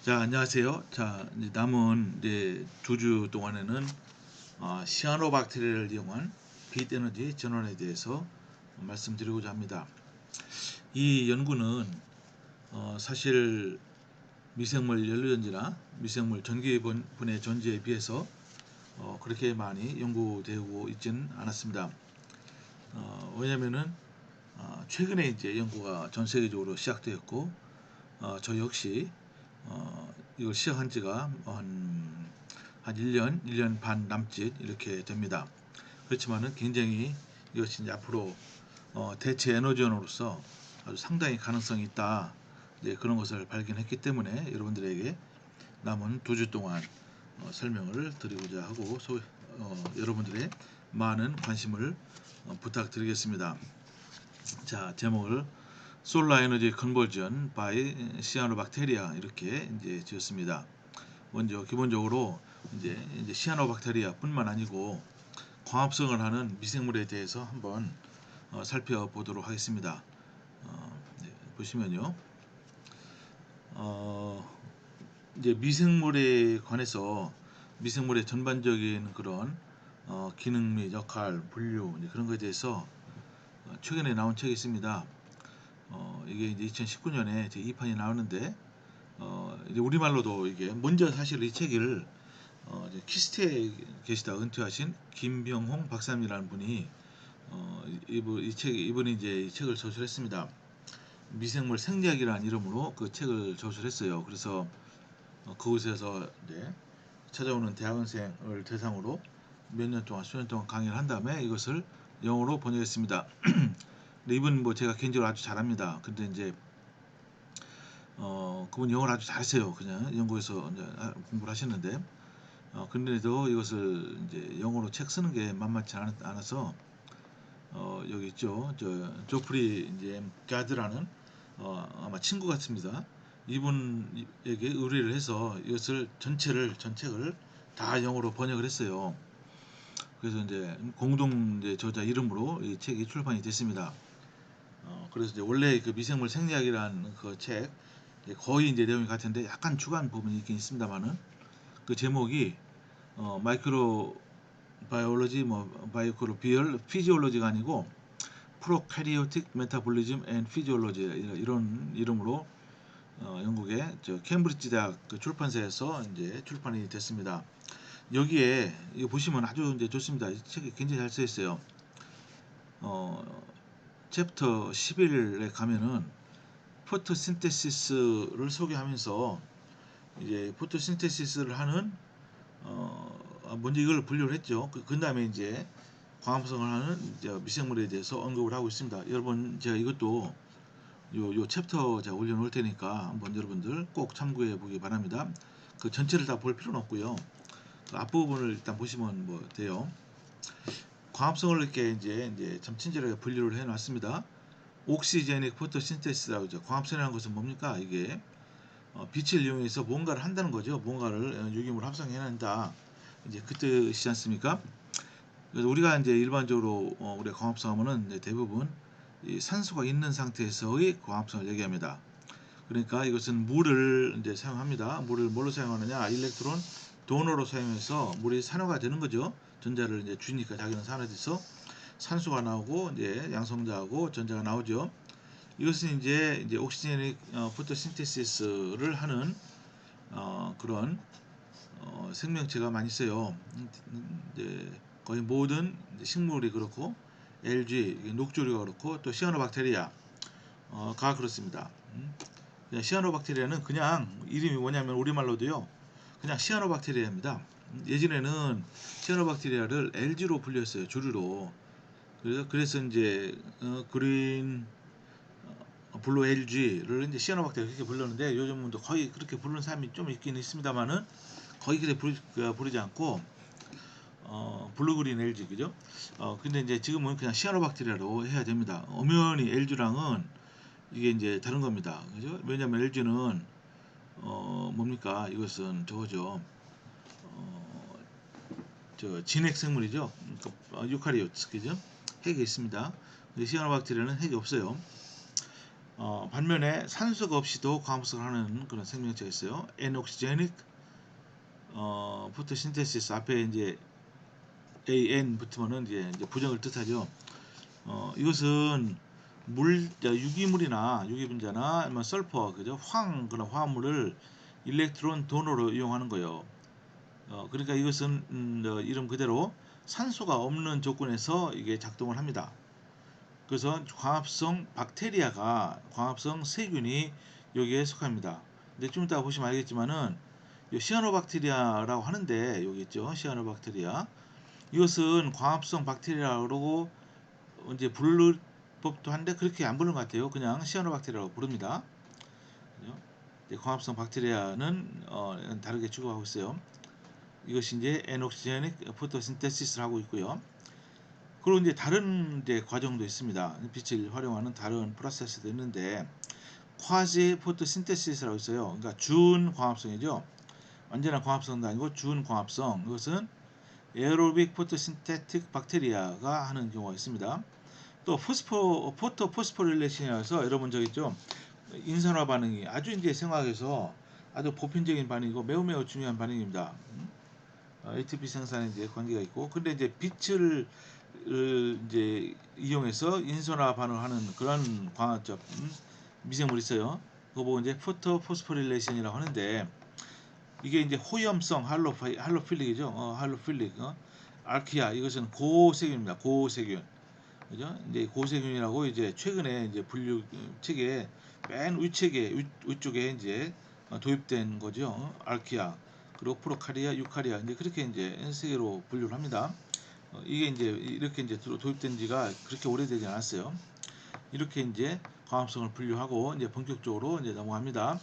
자, 안녕하세요. 자, 이제 남은 이제 2주 동안에는 시아노박테리아를 이용한 빛 에너지 전원에 대해서 말씀드리고자 합니다. 이 연구는 사실 미생물 연료전지나 미생물 전기분해 전지에 비해서 그렇게 많이 연구되고 있지는 않았습니다. 왜냐면은 최근에 이제 연구가 전 세계적으로 시작되었고 저 역시 이걸 시작한 지가 한 1년 반 남짓 이렇게 됩니다. 그렇지만은 굉장히 이것이 이제 앞으로 대체 에너지원으로서 아주 상당히 가능성이 있다. 이제 그런 것을 발견했기 때문에 여러분들에게 남은 2주 동안 설명을 드리고자 하고 여러분들의 많은 관심을 부탁드리겠습니다. 자, 제목을 솔라 에너지 컨버전 바이 시아노박테리아 이렇게 이제 지었습니다. 먼저 기본적으로 이제 시아노박테리아뿐만 아니고 광합성을 하는 미생물에 대해서 한번 살펴보도록 하겠습니다. 네, 보시면요, 어, 이제 미생물에 관해서 미생물의 전반적인 그런 기능 및 역할, 분류 그런 것에 대해서 최근에 나온 책이 있습니다. 이게 이제 2019년에 제 2판이 나오는데 이제 우리말로도 이게 먼저 사실 이 책을 이제 키스트에 계시다 은퇴하신 김병홍 박사님이라는 분이 이분이 이제 이 책을 저술했습니다. 미생물 생리학이라는 이름으로 그 책을 저술했어요. 그래서 그곳에서 이제 찾아오는 대학원생을 대상으로 몇 년 동안 수년 동안 강의를 한 다음에 이것을 영어로 번역했습니다. 근데 이분 뭐 제가 개인적으로 아주 잘합니다. 근데 이제 그분 영어를 아주 잘하세요. 그냥 영국에서 이제 공부를 하셨는데 근데도 이것을 이제 영어로 책 쓰는 게 만만치 않아서 여기 있죠. 조프리 이제 가드라는 아마 친구 같습니다. 이분에게 의뢰를 해서 이것을 전책을 다 영어로 번역을 했어요. 그래서 이제 공동 이제 저자 이름으로 이 책이 출판이 됐습니다. 그래서 이제 원래 그 미생물 생리학이라는 그 책 거의 이제 내용이 같은데 약간 주간 부분이 있긴 있습니다만은 그 제목이 마이크로 바이올로지 바이오크로 비얼 피지올로지가 아니고 프로카리오틱 메타볼리즘 앤 피지올로지 이런 이름으로 영국의 캠브리지 대학 그 출판사에서 이제 출판이 됐습니다. 여기에 이거 보시면 아주 이제 좋습니다. 이 책이 굉장히 잘 써 있어요. 챕터 11에 가면은 포토신테시스를 소개하면서 이제 포토신테시스를 하는 먼저 이걸 분류를 했죠. 그 다음에 이제 광합성을 하는 이제 미생물에 대해서 언급을 하고 있습니다. 여러분 제가 이것도 요 챕터 제가 올려놓을 테니까 한번 여러분들 꼭 참고해 보기 바랍니다. 그 전체를 다 볼 필요는 없고요. 그 앞부분을 일단 보시면 뭐 돼요. 광합성을 이렇게 이제 참 친절하게 분류를 해놨습니다. 옥시제닉 포토신테시스라고 하죠. 광합성이라는 것은 뭡니까? 이게 빛을 이용해서 뭔가를 한다는 거죠. 뭔가를 유기물 합성해낸다. 이제 그 뜻이지 않습니까? 그래서 우리가 이제 일반적으로 우리가 광합성하면은 대부분 이 산소가 있는 상태에서의 광합성을 얘기합니다. 그러니까 이것은 물을 이제 사용합니다. 물을 뭘로 사용하느냐? 일렉트론 도너로 사용해서 물이 산화가 되는 거죠. 전자를 이제 주니까 자기는 산화돼서 산소가 나오고 이제 양성자하고 전자가 나오죠. 이것은 이제 옥시제닉 포토신테시스를 하는 그런 생명체가 많이 있어요. 이제 거의 모든 식물이 그렇고 LG 녹조류가 그렇고 또 시아노박테리아가 그렇습니다. 시아노박테리아는 그냥 이름이 뭐냐면 우리말로도요 그냥 시아노박테리아입니다. 예전에는 시아노박테리아를 LG로 불렸어요. 조류로. 그래서 이제 그린 블루 LG를 이제 시아노박테리아 그렇게 불렀는데 요즘은 거의 그렇게 부르는 사람이 좀 있긴 있습니다만은 거의 그렇게 부르지 않고 블루그린 LG 그죠? 근데 이제 지금은 그냥 시아노박테리아로 해야 됩니다. 엄연히 LG랑은 이게 이제 다른 겁니다. 그죠? 왜냐면 LG는 뭡니까? 이것은 저거죠. 어, 진핵 생물이죠. 그러니까 유카리오트 그죠? 핵이 있습니다. 근데 시아노박테리아는 핵이 없어요. 반면에 산소가 없이도 광합성을 하는 그런 생명체가 있어요. Anoxygenic photosynthesis 앞에 이제 AN 붙으면은 이제 부정을 뜻하죠. 이것은 유기물이나 유기분자나 아니면 설퍼, 그죠? 그런 화합물을 일렉트론 도너로 이용하는 거예요. 그러니까 이것은 이름 그대로 산소가 없는 조건에서 이게 작동을 합니다. 그래서 광합성 세균이 여기에 속합니다. 근데 좀 이따 보시면 알겠지만은 시아노박테리아라고 하는데 여기 있죠. 시아노박테리아. 이것은 광합성 박테리아라고 이제 부를 법도 한데 그렇게 안 부르는 것 같아요. 그냥 시아노박테리아라고 부릅니다. 광합성 박테리아는 다르게 취급하고 있어요. 이것이 이제 에녹시제닉 포토신테시스를 하고 있고요. 그리고 이제 다른 이제 과정도 있습니다. 빛을 활용하는 다른 프로세스도 있는데 쿼지 포토신테시스라고 있어요. 그러니까 준 광합성이죠. 완전한 광합성도 아니고 준 광합성. 이것은 에어로빅 포토신테틱 박테리아가 하는 경우가 있습니다. 또 포스포릴레이션이라서 여러분 저기 있죠. 인산화 반응이 아주 이제 생화학에서 아주 보편적인 반응이고 매우 중요한 반응입니다. ATP 생산에 이제 관계가 있고, 근데 이제 빛을 이제 이용해서 인산화 반응하는 그런 광합적 미생물이 있어요. 그거 보고 이제 포스포릴레이션이라고 하는데 이게 이제 호염성 할로필릭이죠. 할로필릭, 알키아 이것은 고세균입니다. 고세균. 그죠? 이제 고세균이라고 이제 최근에 이제 분류 책에 맨 위쪽에 이제 도입된 거죠. 알키아, 그리고 프로카리아, 유카리아 이제 그렇게 이제 세 개로 분류를 합니다. 이게 이제 이렇게 이제 도입된 지가 그렇게 오래되지 않았어요. 이렇게 이제 광합성을 분류하고 이제 본격적으로 이제 넘어갑니다.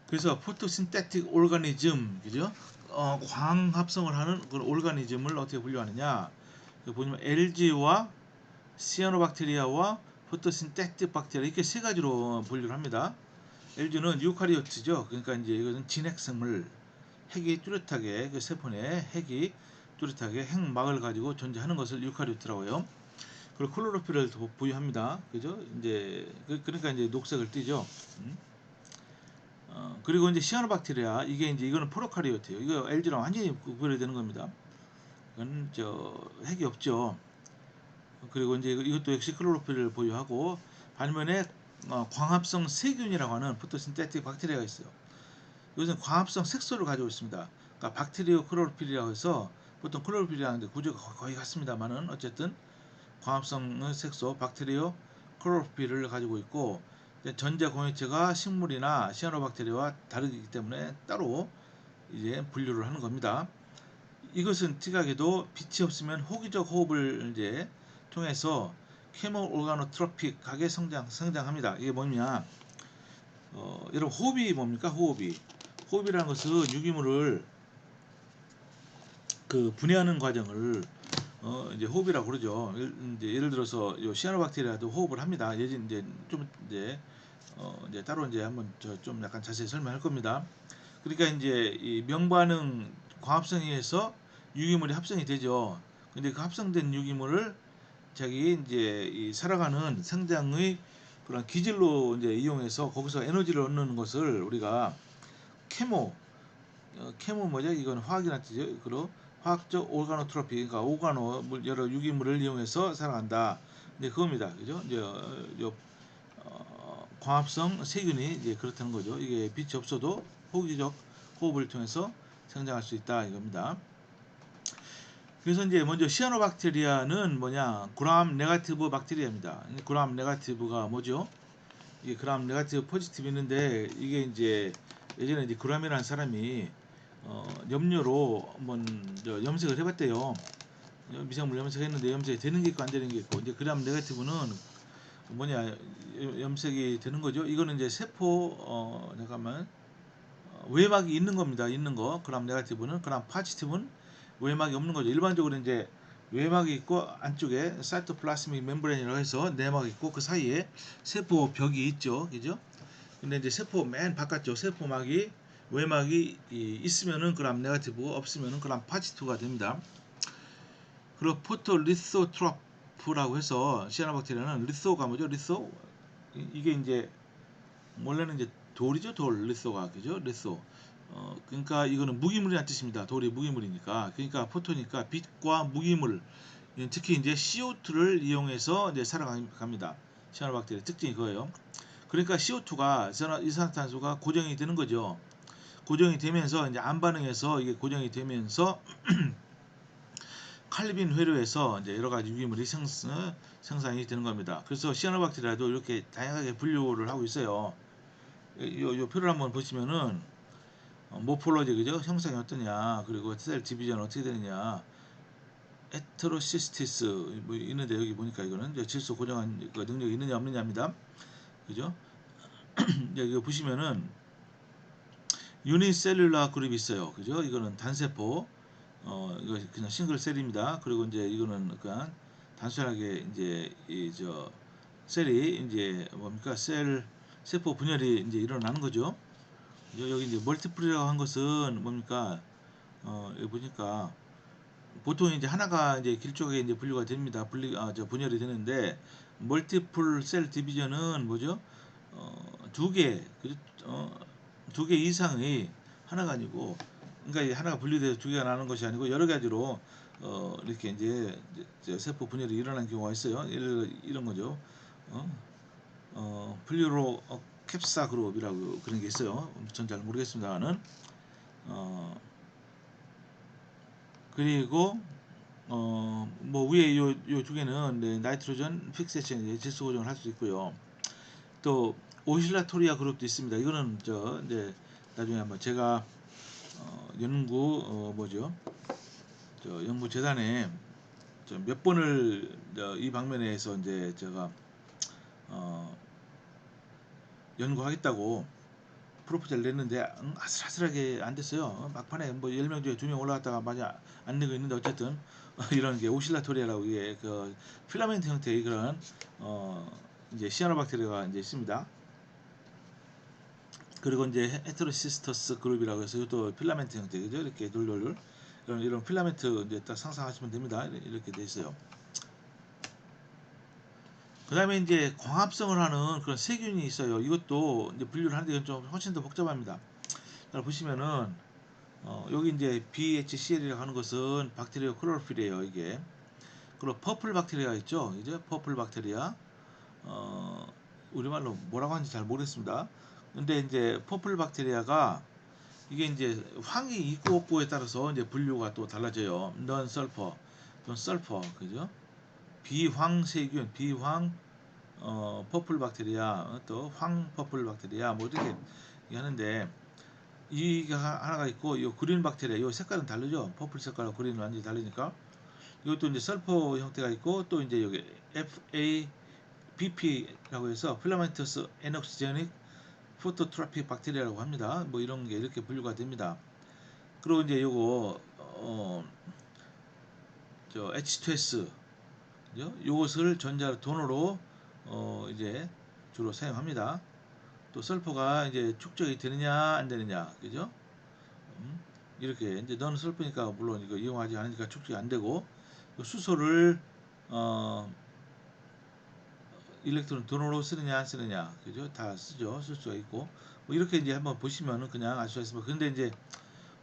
그래서 포토신테틱 오르가니즘, 그죠? 광합성을 하는 그런 오르가니즘을 어떻게 분류하느냐? 보시면 LG와 시아노박테리아와 포토신테틱 박테리아 이렇게 세 가지로 분류를 합니다. LG는 유카리오트죠. 그러니까 이제 이것은 진핵생물, 핵이 뚜렷하게 그 세포 내 핵이 뚜렷하게 핵막을 가지고 존재하는 것을 유카리오트라고 해요. 그리고 클로로필을 보유합니다. 그죠? 이제 그러니까 이제 녹색을 띠죠. 그리고 이제 시아노박테리아 이거는 프로카리오트예요. 이거 LG랑 완전히 구별이 되는 겁니다. 이건 핵이 없죠. 그리고 이제 이것도 역시 클로로필을 보유하고 반면에 광합성 세균이라고 하는 포토신테틱 박테리아가 있어요. 이것은 광합성 색소를 가지고 있습니다. 그러니까 박테리오 클로로필이라고 해서 보통 클로로필이라는 구조가 거의 같습니다만은 어쨌든 광합성 색소 박테리오 클로로필을 가지고 있고 전자 공유체가 식물이나 시아노박테리아와 다르기 때문에 따로 이제 분류를 하는 겁니다. 이것은 특이하게도 빛이 없으면 호기적 호흡을 이제 통해서 케모 오르가노트로픽하게 성장합니다. 이게 뭐냐? 여러분 호흡이 뭡니까? 호흡이라는 것은 유기물을 그 분해하는 과정을 이제 호흡이라고 그러죠. 예를 들어서 시아노박테리아도 호흡을 합니다. 이제 좀 이제 따로 이제 한번 좀 약간 자세히 설명할 겁니다. 그러니까 이제 이 명반응 광합성에 의해서 유기물이 합성이 되죠. 근데 그 합성된 유기물을 자기 이제 이 살아가는 생장의 그런 기질로 이제 이용해서 거기서 에너지를 얻는 것을 우리가 케모, 케모 뭐죠? 이건 화학이라는 뜻이죠. 그리고 화학적 오르가노트로피, 그러니까 여러 유기물을 이용해서 살아간다. 이제 그겁니다. 그죠? 이제 광합성 세균이 이제 그렇다는 거죠. 이게 빛이 없어도 호기적 호흡을 통해서 성장할 수 있다 이겁니다. 그래서 이제 먼저 시아노박테리아는 뭐냐? 그람 네가티브 박테리아입니다. 그람 네가티브가 뭐죠? 이게 그람 네가티브 포지티브 있는데 이게 이제 예전에 이제 그람이라는 사람이 염료로 한번 염색을 해봤대요. 미생물 염색했는데 염색이 되는 게 있고 안 되는 게 있고 이제 그람 네가티브는 뭐냐 염색이 되는 거죠. 이거는 이제 세포 잠깐만 외막이 있는 겁니다. 있는 거. 그람 네가티브는 그람 파지티브는 외막이 없는 거죠. 일반적으로 이제 외막이 있고 안쪽에 사이토플라스믹 멤브레인이라고 해서 내막이 있고 그 사이에 세포 벽이 있죠. 그죠? 근데 이제 세포 맨 바깥쪽 세포막이 외막이 있으면은 그람 네가티브 없으면은 그람 파지티브가 됩니다. 그리고 포토리소트로프라고 해서 시아노박테리아는 리소가 뭐죠? 리소 이게 이제 원래는 이제 돌이죠, 돌, 리소가, 그죠, 리소. 그러니까 이거는 무기물이라는 뜻입니다. 돌이 무기물이니까. 그러니까 포토니까 빛과 무기물, 특히 이제 CO2를 이용해서 이제 살아갑니다. 시아노박테리아 특징이 그거예요. 그러니까 CO2가 이산화탄소가 고정이 되는 거죠. 고정이 되면서 이제 안 반응해서 이게 고정이 되면서 칼리빈 회로에서 이제 여러 가지 유기물이 생산이 되는 겁니다. 그래서 시아노박테리아도 이렇게 다양하게 분류를 하고 있어요. 요 표를 한번 보시면은 모폴로지, 그죠? 형상이 어떠냐, 그리고 셀 디비전 어떻게 되느냐, 에테로시스티스 뭐 있는데, 여기 보니까 이거는 이제 질소 고정한 그 능력이 있느냐 없느냐입니다. 그죠? 여기 보시면은 유니셀룰라 그룹이 있어요. 그죠? 이거는 단세포, 이거 그냥 싱글셀입니다. 그리고 이제 이거는 그냥 단순하게 이제 저 셀이 이제 뭡니까? 세포 분열이 이제 일어나는 거죠. 여기 이제 멀티플이라고 한 것은 뭡니까? 여기 보니까 보통 이제 하나가 이제 길쭉하게 이제 분류가 됩니다. 분열이 되는데, 멀티플 셀 디비전은 뭐죠? 두 개, 그죠? 두 개 이상의, 하나가 아니고, 그러니까 하나가 분리돼서 두 개가 나는 것이 아니고 여러 가지로 이렇게 이제 세포 분열이 일어나는 경우가 있어요. 이런 거죠. 분류로 캡사 그룹이라고 그런 게 있어요. 전 잘 모르겠습니다만은. 그리고 뭐 위에 요 두 개는 네, 나이트로전 픽세션 질소 고정을 할 수 있고요. 또 오실라토리아 그룹도 있습니다. 이거는 저 이제 나중에 한번 제가 연구 뭐죠? 저 연구 재단에 몇 번을 이 방면에서 이제 제가 어, 연구하겠다고 프로포즈를 냈는데 아슬아슬하게 안 됐어요. 막판에 뭐 10명 중에 2명 올라갔다가 마저 안 되고 있는데, 어쨌든 이런 게 오실라토리아라고, 이게 그 필라멘트 형태의 그런 이제 시아노박테리아가 이제 있습니다. 그리고 이제 헤테로시스터스 그룹이라고 해서 이것도 필라멘트 형태, 그죠? 이렇게 돌돌돌 이런 필라멘트 이제 딱 상상하시면 됩니다. 이렇게 돼 있어요. 그 다음에 이제 광합성을 하는 그런 세균이 있어요. 이것도 이제 분류를 하는데 좀 훨씬 더 복잡합니다. 보시면은 여기 이제 BHCL이라고 하는 것은 박테리아 클로로필이에요, 이게. 그리고 퍼플 박테리아 있죠, 이제 퍼플 박테리아. 어, 우리말로 뭐라고 하는지 잘 모르겠습니다. 근데 이제 퍼플 박테리아가 이게 이제 황이 있고 없고에 따라서 이제 분류가 또 달라져요. 넌 설퍼, 또 설퍼, 그죠? 비황 세균, 비황 퍼플 박테리아, 또 황 퍼플 박테리아, 뭐 이렇게 하는데, 이가 하나가 있고, 이 그린 박테리아, 이 색깔은 다르죠. 퍼플 색깔과 그린은 완전히 다르니까. 이것도 이제 설퍼 형태가 있고, 또 이제 여기 FABP라고 해서 필라멘터스 에녹시제닉 포토트로픽 박테리아라고 합니다. 뭐 이런 게 이렇게 분류가 됩니다. 그리고 이제 요거 저 H2S, 그죠? 요것을 돈으로 이제 주로 사용합니다. 또 설포가 이제 축적이 되느냐 안 되느냐, 그죠? 이렇게 이제 너는 설포니까 물론 이거 이용하지 않으니까 축적이 안 되고, 수소를 어, 일렉트론 돈으로 쓰느냐 안 쓰느냐, 그죠? 다 쓰죠. 쓸 수가 있고, 뭐 이렇게 이제 한번 보시면은 그냥 알 수가 있습니다. 근데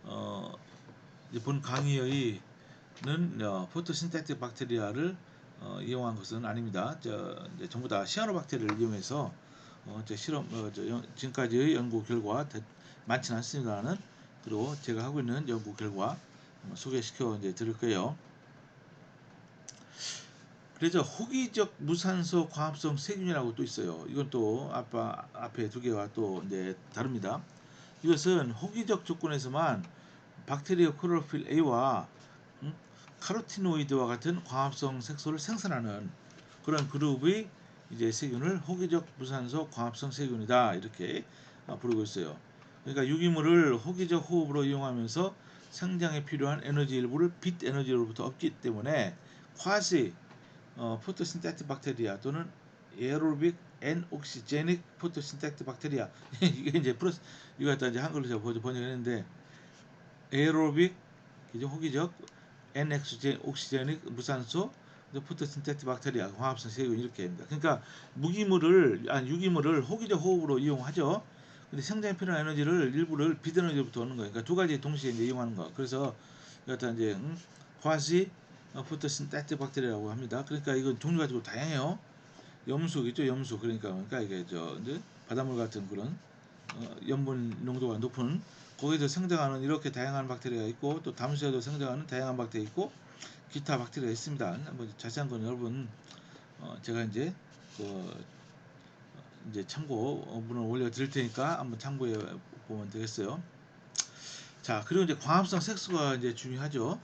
어, 이제 본 강의의 는 포토신테틱 박테리아를 이용한 것은 아닙니다. 이제 전부 다 시아노박테리아를 이용해서 지금까지의 연구 결과 많지는 않습니다만은, 그리고 제가 하고 있는 연구 결과 소개시켜 이제 드릴 거예요. 그래서 호기적 무산소 광합성 세균이라고 또 있어요. 이건 또 앞에 두 개와 또 이제 다릅니다. 이것은 호기적 조건에서만 박테리아 클로로필 A와 카로티노이드와 같은 광합성 색소를 생산하는 그런 그룹의 이제 세균을 호기적 무산소 광합성 세균이다, 이렇게 부르고 있어요. 그러니까 유기물을 호기적 호흡으로 이용하면서 생장에 필요한 에너지 일부를 빛 에너지로부터 얻기 때문에 콰시 포토신테틱 박테리아 또는 에어로빅 앤옥시제닉 포토신테틱 박테리아 이게 이제 이거 갖다 이제 한글로 제가 번역했는데, 에어로빅, 호기적 옥시제닉 무산소 포토신테틱 박테리아, 광합성 세균 이렇게 합니다. 그러니까 유기물을 호기적 호흡으로 이용하죠. 근데 생장에 필요한 에너지를 일부를 비에너지부터 얻는 거예요. 그러니까 두 가지 동시에 이제 이용하는 거. 그래서 이것도 이제 과시 포토신테틱 박테리아라고 합니다. 그러니까 이건 종류 가지고 다양해요. 염수겠죠, 염수. 그러니까 이게 이제 바닷물 같은 그런 염분 농도가 높은 거기서 생장하는 이렇게 다양한 박테리아가 있고, 또 담수에도 생장하는 다양한 박테리아 있고, 기타 박테리아가 있습니다. 뭐 자세한 건 여러분 제가 이제 참고문을 올려드릴 테니까 한번 참고해 보면 되겠어요. 자, 그리고 이제 광합성 색소가 이제 중요하죠.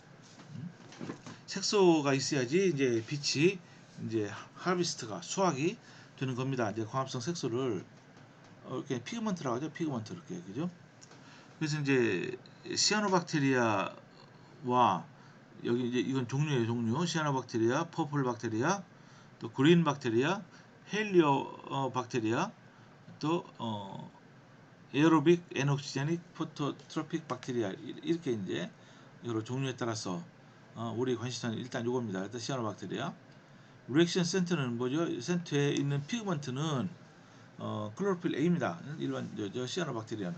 색소가 있어야지 이제 빛이 이제 하비스트가 수확이 되는 겁니다. 이제 광합성 색소를 이렇게 피그먼트라고 하죠. 피그먼트 이렇게, 그죠? 그래서 이제 시아노박테리아와 여기 이제 이건 종류예요, 종류. 시아노박테리아, 퍼플 박테리아, 또 그린 박테리아, 헬리오 박테리아, 또 에어로빅 에녹시제닉 포토트로픽 박테리아, 이렇게 이제 여러 종류에 따라서 우리 관심사는 일단 요겁니다. 일단 시아노박테리아. 리액션 센터는 뭐죠? 센터에 있는 피그먼트는 클로로필 A입니다. 일반 시아노박테리아는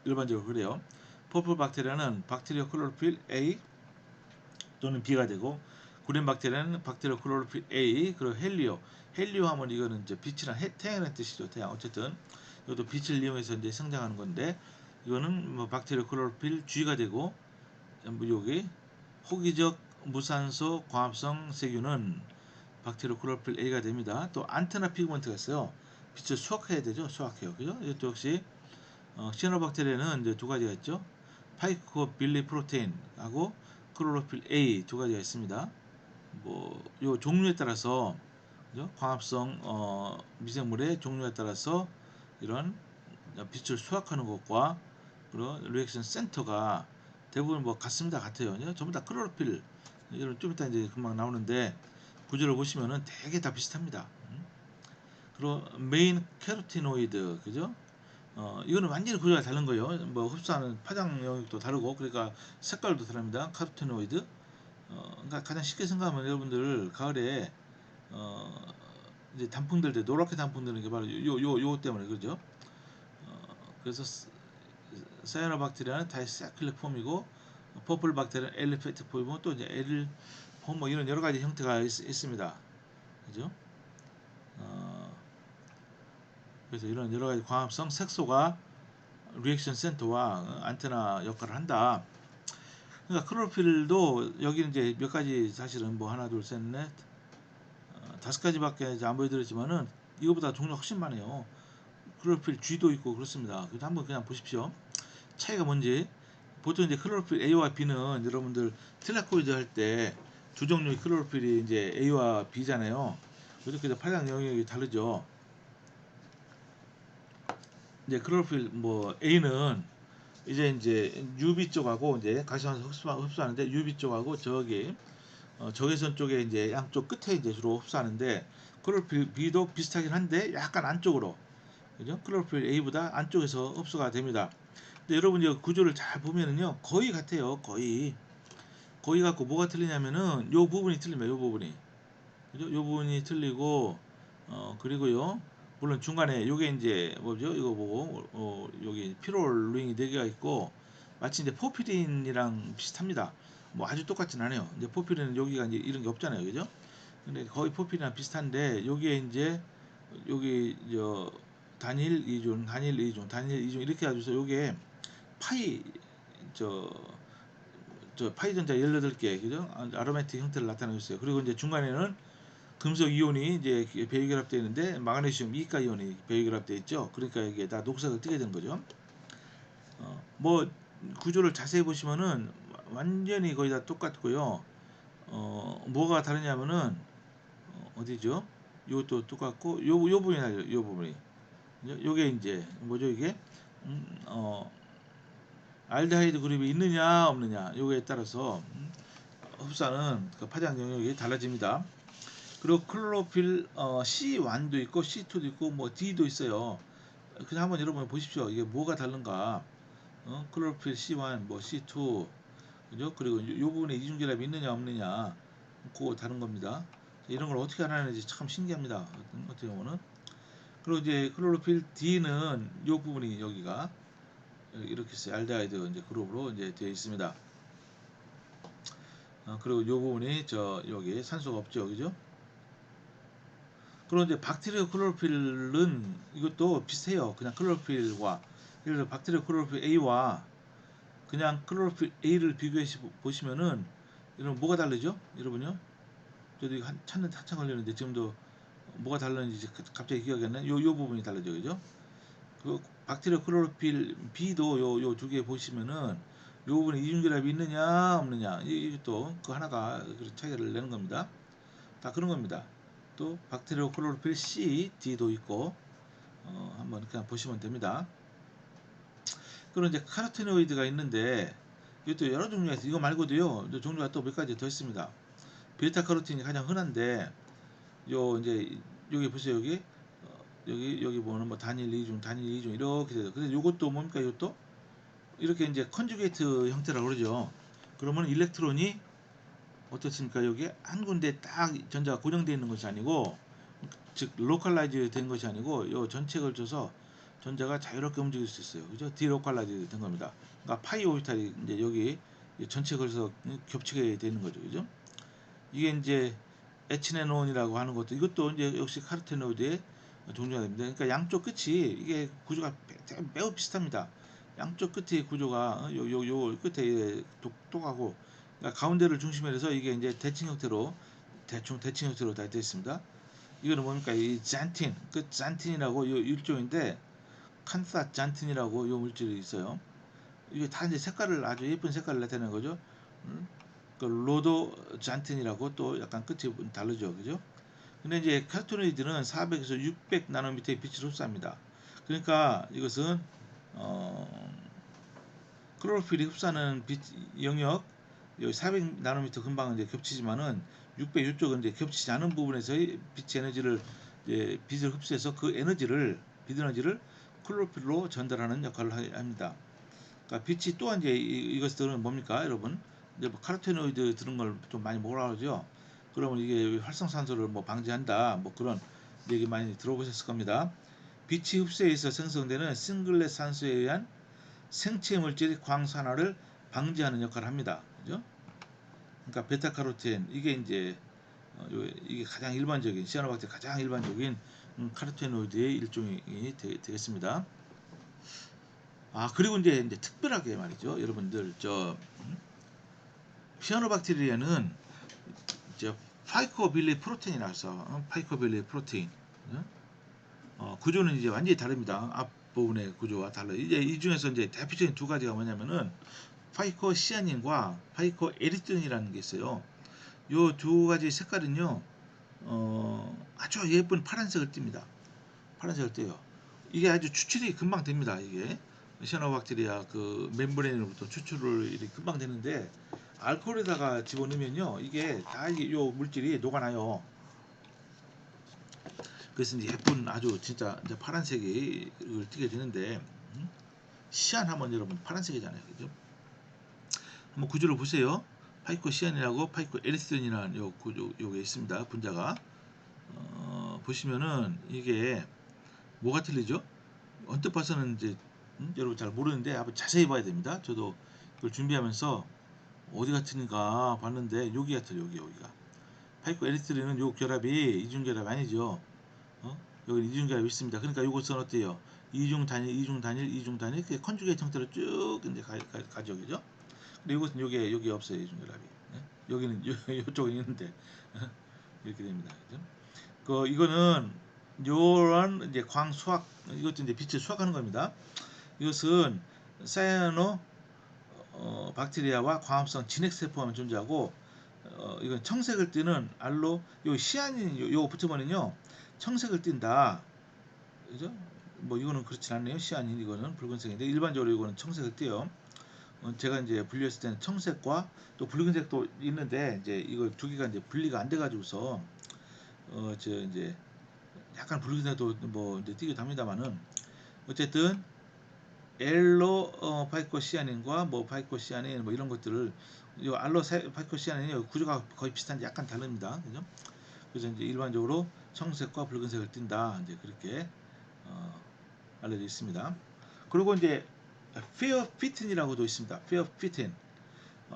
일반적으로 그래요. 퍼플 박테리아는 박테리아 클로로필 A 또는 B가 되고, 구린 박테리아는 박테리아 클로로필 A, 그리고 헬리오 하면 이거는 이제 빛이나 태양이라는 뜻이죠. 태양. 어쨌든 이것도 빛을 이용해서 이제 성장하는 건데, 이거는 뭐 박테리아 클로로필 G가 되고, 여기 호기적 무산소 광합성 세균은 박테리아 클로로필 A가 됩니다. 또 안테나 피그먼트가 있어요. 빛을 수확해야 되죠. 수확해요. 그죠? 이것도 역시 시아노박테리아는 이제 두 가지가 있죠. 파이코빌리 프로테인하고 클로로필 A 두 가지가 있습니다. 뭐 요 종류에 따라서, 그죠? 광합성 미생물의 종류에 따라서 이런 빛을 수확하는 것과 그런 리액션 센터가 대부분 뭐 같습니다. 같아요. 전부 다 클로로필, 이런 좀 이따 이제 금방 나오는데 구조를 보시면은 되게 다 비슷합니다. 그리고 메인 캐로티노이드, 그죠? 이거는 완전히 구조가 다른 거예요. 뭐 흡수하는 파장 영역도 다르고, 그러니까 색깔도 다릅니다. 카로티노이드. 그러니까 가장 쉽게 생각하면 여러분들 가을에 이제 단풍들 때 노랗게 단풍드는 게 바로 요 때문에 그죠? 그래서 사이아노박테리아는 다이사클릭 폼이고, 퍼플 박테리아는 엘리페이트 폼이고, 또 이제 엘폼 뭐 이런 여러 가지 형태가 있습니다. 그죠? 그래서 이런 여러 가지 광합성 색소가 리액션 센터와 안테나 역할을 한다. 그러니까 클로로필도 여기는 이제 몇 가지, 사실은 뭐 하나 둘셋넷 다섯 가지밖에 이제 안 보여드렸지만은 이거보다 종류가 훨씬 많아요. 클로로필 G도 있고 그렇습니다. 그래서 한번 그냥 보십시오. 차이가 뭔지. 보통 이제 클로로필 A와 B는 여러분들 틸라코이드 할 때 두 종류의 클로로필이 이제 A와 B잖아요. 이렇게 파장 영역이 다르죠. 이제 클로로필 뭐 A는 이제 UV 쪽하고 이제 가시화산 흡수하는데, UV 쪽하고 저기 적외선 쪽에 이제 양쪽 끝에 이제 주로 흡수하는데, 클로로필 B도 비슷하긴 한데 약간 안쪽으로, 그죠? 클로로필 A보다 안쪽에서 흡수가 됩니다. 근데 여러분 이 구조를 잘 보면은요 거의 같아요. 거의 갖고 뭐가 틀리냐면은 요 부분이 틀립니다. 요 부분이, 그죠? 요 부분이 틀리고, 그리고요 물론 중간에 요게 이제 뭐죠? 이거 보고 여기 피롤 링이 4개가 있고, 마치 이제 포피린이랑 비슷합니다. 뭐 아주 똑같진 않아요. 이제 포피린은 여기가 이제 이런 게 없잖아요. 그죠? 근데 거의 포피린이랑 비슷한데, 여기에 이제 여기 단일 이중 이렇게 해가지고서 요게 파이 저 파이 전자 18개, 그죠? 아로매틱 형태를 나타내고 있어요. 그리고 이제 중간에는 금속 이온이 이제 배유결합되어 있는데, 마그네슘 이가 이온이 배유결합되어 있죠. 그러니까 이게 다 녹색을 띠게 된 거죠. 뭐 구조를 자세히 보시면은 완전히 거의 다 똑같고요. 뭐가 다르냐면은 어디죠? 이것도 똑같고, 요 부분이 달라요. 요 부분이. 요게 이제 뭐죠 이게? 음, 어, 알데하이드 그룹이 있느냐 없느냐 요거에 따라서 흡수하는 그 파장 영역이 달라집니다. 그리고 클로로필 C1도 있고 C2도 있고 뭐 D도 있어요. 그냥 한번 여러분 보십시오. 이게 뭐가 다른가? 클로로필 C1, 뭐 C2, 그죠? 그리고 요 부분에 이중결합이 있느냐 없느냐. 그거 다른 겁니다. 이런 걸 어떻게 알아내는지 참 신기합니다. 어떻게 보면은. 그리고 이제 클로로필 D는 이 부분이 여기가 이렇게 해서 알데하이드 이제 그룹으로 이제 되어 있습니다. 그리고 이 부분이 여기 산소가 없죠, 그죠? 그리고 이제 박테리아 클로로필은 이것도 비슷해요. 그냥 클로로필과 예를 들어 박테리아 클로로필 A와 그냥 클로로필 A를 비교해 보시면은 여러분 뭐가 다르죠? 여러분요? 저도 이거 찾는데 한참 걸렸는데 지금도 뭐가 다른지 갑자기 기억이 안 나요. 요 부분이 다르죠, 그죠? 그 박테리아 클로로필 B도 요 두 개 보시면은 요 부분에 이중결합이 있느냐 없느냐 이것도 그 하나가 그 차이를 내는 겁니다. 다 그런 겁니다. 또 박테리아 클로로필 C, D도 있고 한번 그냥 보시면 됩니다. 그리고 이제 카로테노이드가 있는데 이것도 여러 종류가 있어요. 이거 말고도요 종류가 또 몇 가지 더 있습니다. 베타 카로틴이 가장 흔한데 요 이제 여기 보세요. 여기 보면 뭐 단일 2중, 단일 2중 이렇게 돼요. 그래서 요것도 뭡니까? 이것도 이렇게 이제 컨주게이트 형태라고 그러죠. 그러면 일렉트론이 어떻습니까? 여기 한 군데 딱 전자가 고정되어 있는 것이 아니고, 즉 로컬라이즈 된 것이 아니고 요 전체에 걸쳐서 전자가 자유롭게 움직일 수 있어요. 그죠? 디로컬라이즈 된 겁니다. 그러니까 파이 오비탈이 이제 여기 전체에 걸쳐서 겹치게 되는 거죠. 그죠? 이게 이제 에치네논이라고 하는 것도 이것도 이제 역시 카르테노이드의 종류가 됩니다. 그러니까 양쪽 끝이 이게 구조가 매우 비슷합니다. 양쪽 끝의 구조가 요 끝에 똑똑하고 그러니까 가운데를 중심으로 해서 이게 이제 대칭 형태로 대칭 형태로 다 되어 있습니다. 이거는 뭡니까? 이 잔틴, 그 잔틴이라고 요 일종인데 칸사 잔틴이라고 요 물질이 있어요. 이게 다 이제 색깔을 아주 예쁜 색깔을 나타내는 거죠. 그 로도 잔틴이라고 또 약간 끝이 다르죠, 그죠? 근데 이제 카토노이드는 400에서 600 나노미터의 빛을 흡수합니다. 그러니까 이것은 어, 클로로필이 흡수하는 빛 영역 여기 400 나노미터 금방 이제 겹치지만은 600 이쪽은 이제 겹치지 않은 부분에서의 빛 에너지를 이제 빛을 흡수해서 그 에너지를 빛 에너지를 클로로필로 전달하는 역할을 합니다. 그러니까 빛이 또한 이제 이것들은 뭡니까, 여러분? 이제 뭐 카로테노이드 들은 걸 좀 많이 뭐라 그러죠? 그러면 이게 활성산소를 뭐 방지한다, 뭐 그런 얘기 많이 들어보셨을 겁니다. 빛이 흡수에 있어 생성되는 싱글렛 산소에 의한 생체 물질 광산화를 방지하는 역할을 합니다. 그죠? 그러니까 베타카로틴 이게 이제 이게 가장 일반적인 시아노박테리 가장 일반적인 카로테노이드의 일종이 되겠습니다. 그리고 이제 특별하게 말이죠, 여러분들 시아노박테리아는 이제 파이코빌리 프로테인이라고 해서 파이코빌리 프로테인 구조는 이제 완전히 다릅니다. 앞부분의 구조와 달라요. 이제 이 중에서 이제 대표적인 두 가지가 뭐냐면은 파이코시아닌과 파이코에리트린이라는 게 있어요. 요 두 가지 색깔은요 아주 예쁜 파란색을 띱니다. 파란색을 띄요. 이게 아주 추출이 금방 됩니다. 이게 시아노박테리아 그 멤브레인으로부터 추출을 이렇게 금방 되는데 알코올에다가 집어넣으면요 이게 다 요 물질이 녹아나요. 그래서 이제 예쁜 아주 진짜 이제 파란색이 띄게 되는데 시안 하면 여러분 파란색이잖아요, 그죠? 한번 구조를 보세요. 파이코 시안이라고 파이코 에리스린이라는 요 구조 요게 있습니다. 분자가 보시면은 이게 뭐가 틀리죠? 언뜻 봐서는 이제 여러분 잘 모르는데 한번 자세히 봐야 됩니다. 저도 그걸 준비하면서 어디가 틀린가 봤는데 여기가 틀려, 여기가. 파이코 에리스린은 요 결합이 이중 결합이 아니죠. 여기 이중결합이 있습니다. 그러니까 이것은 어때요? 이중 단일, 이중 단일, 이중 단일, 그 컨주게이트 형태로 쭉 이제 가죠, 그죠? 근데 이것은 여기 없어요, 이중결합이. 네? 여기는 이쪽은 있는데 이렇게 됩니다. 그죠? 이거는 요런 이제 광 수학, 이것도 이제 빛을 수학하는 겁니다. 이것은 사이아노 박테리아와 광합성 진핵세포가 존재하고 이건 청색을 띠는 알로 요 시아닌 요거 붙으면은요 청색을 띈다. 그죠? 뭐 이거는 그렇진 않네요. 시아닌 이거는 붉은색인데 일반적으로 이거는 청색을 띠요. 제가 이제 분리했을 때는 청색과 또 붉은색도 있는데 이제 이거 두 개가 이제 분리가 안 돼가지고서 저 이제 약간 붉은색도 뭐 이제 띄기도 합니다만은 어쨌든 엘로 파이코시아닌과 뭐 파이코시아닌 뭐 이런 것들을 이 알로사이토시아닌이 구조가 거의 비슷한데 약간 다릅니다. 그죠? 그래서 이제 일반적으로 청색과 붉은색을 띈다. 이제 그렇게 알려져 있습니다. 그리고 이제 페어피틴이라고도 있습니다. 페어피틴.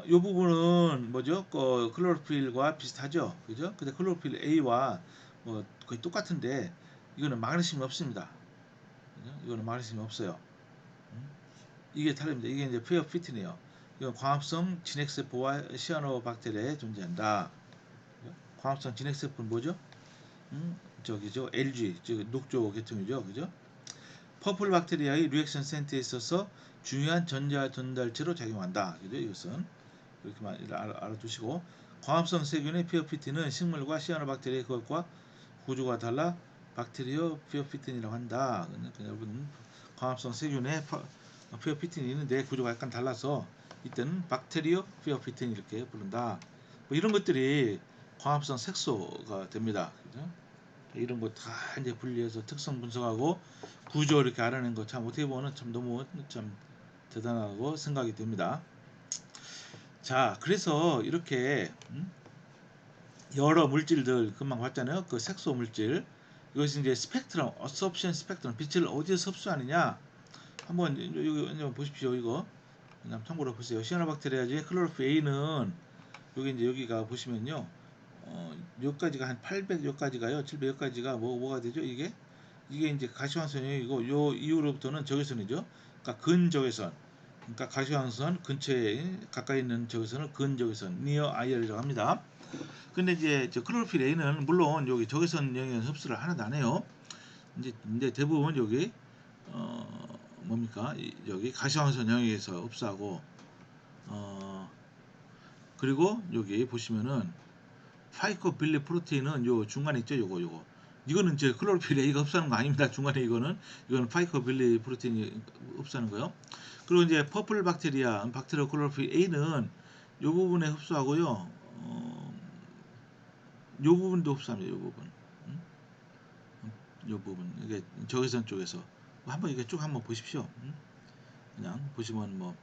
이 부분은 뭐죠? 클로로필과 비슷하죠, 그죠? 근데 클로로필 A와 뭐 거의 똑같은데 이거는 마그네슘이 없습니다. 그죠? 이거는 마그네슘이 없어요. 이게 다릅니다. 이게 이제 페어피틴이에요. 이건 광합성 진핵세포와 시아노박테리아에 존재한다. 광합성 진핵세포는 뭐죠? 저기죠, LG, 즉 녹조 계통이죠, 그죠? 퍼플 박테리아의 리액션 센터에 있어서 중요한 전자 전달체로 작용한다. 그죠? 이것은 이렇게만 알아두시고, 광합성 세균의 피어피틴은 식물과 시아노박테리아의 것과 구조가 달라 박테리오 피어피틴이라고 한다. 그러니까 여러분 광합성 세균의 피어피틴이 있는데 구조가 약간 달라서 이때는 박테리오 피어피틴 이렇게 부른다. 뭐 이런 것들이 광합성 색소가 됩니다. 그죠? 이런 거 다 이제 분리해서 특성 분석하고 구조 이렇게 알아낸 거 참 어떻게 보면 참 너무 참 대단하고 생각이 됩니다. 자, 그래서 이렇게 여러 물질들 금방 봤잖아요. 그 색소 물질. 이것이 이제 스펙트럼, 어섭션 스펙트럼, 빛을 어디서 흡수하느냐. 한번 여기 보십시오. 이거 그냥 참고로 보세요. 시아노박테리아의 클로로필 A는 여기 이제 여기가 보시면요. 여기까지가 한 800 여기까지가요. 700 여기까지가 뭐가 되죠? 이게 이제 가시광선이고 요 이후로부터는 적외선이죠. 그러니까 근적외선. 그러니까 가시광선 근처에 가까이 있는 적외선을 근적외선, 니어 아이얼이라고 합니다. 근데 이제 저 클로로필 A는 물론 여기 적외선 영역에서 흡수를 하나도 안 해요. 이제 대부분 여기 뭡니까? 여기 가시광선 영역에서 흡수하고 그리고 여기 보시면은 파이코빌리 프로테인은 요 중간에 있죠. 요거 이거는 제 클로로필 A가 흡수하는 거 아닙니다. 중간에 이거는 파이코빌리 프로테인이 흡수하는 거요. 그리고 이제 퍼플 박테리아 박테리아 클로로필 A는 요 부분에 흡수하고요. 요 부분도 흡수합니다. 요 부분. 요 부분. 이게 적외선 쪽에서 한번 이게 쭉 한번 보십시오. 그냥 보시면 뭐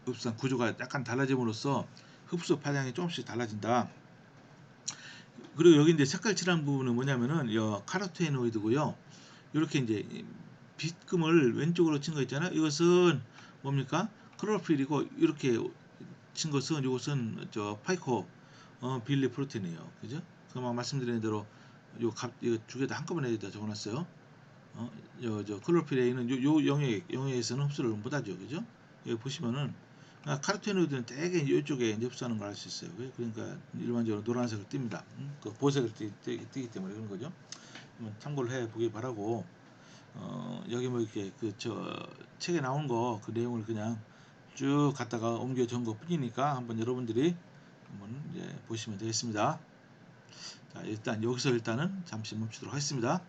흡수한 구조가 약간 달라짐으로써 흡수 파장이 조금씩 달라진다. 그리고 여기 이제 색깔 칠한 부분은 뭐냐면은 카로테노이드고요. 이렇게 이제 빛금을 왼쪽으로 친 거 있잖아요. 이것은 뭡니까? 클로로필이고 이렇게 친 것은 이것은 저 파이코 빌리 프로틴이에요. 그죠? 그만 말씀드린 대로 이거 두 개 다 한꺼번에 다 적어놨어요. 저 클로로필 A는 요 영역에서는 흡수를 못하죠. 그죠? 여기 보시면은 카로테노이드는 대개 이쪽에 흡수하는 걸 알 수 있어요. 그러니까 일반적으로 노란색을 띱니다. 그 보색을 띠기 때문에 그런 거죠. 참고를 해 보기 바라고, 여기 뭐 이렇게 그 저 책에 나온 거 그 내용을 그냥 쭉 갖다가 옮겨 적은 것 뿐이니까 한번 여러분들이 한번 이제 보시면 되겠습니다. 자, 일단 여기서 일단은 잠시 멈추도록 하겠습니다.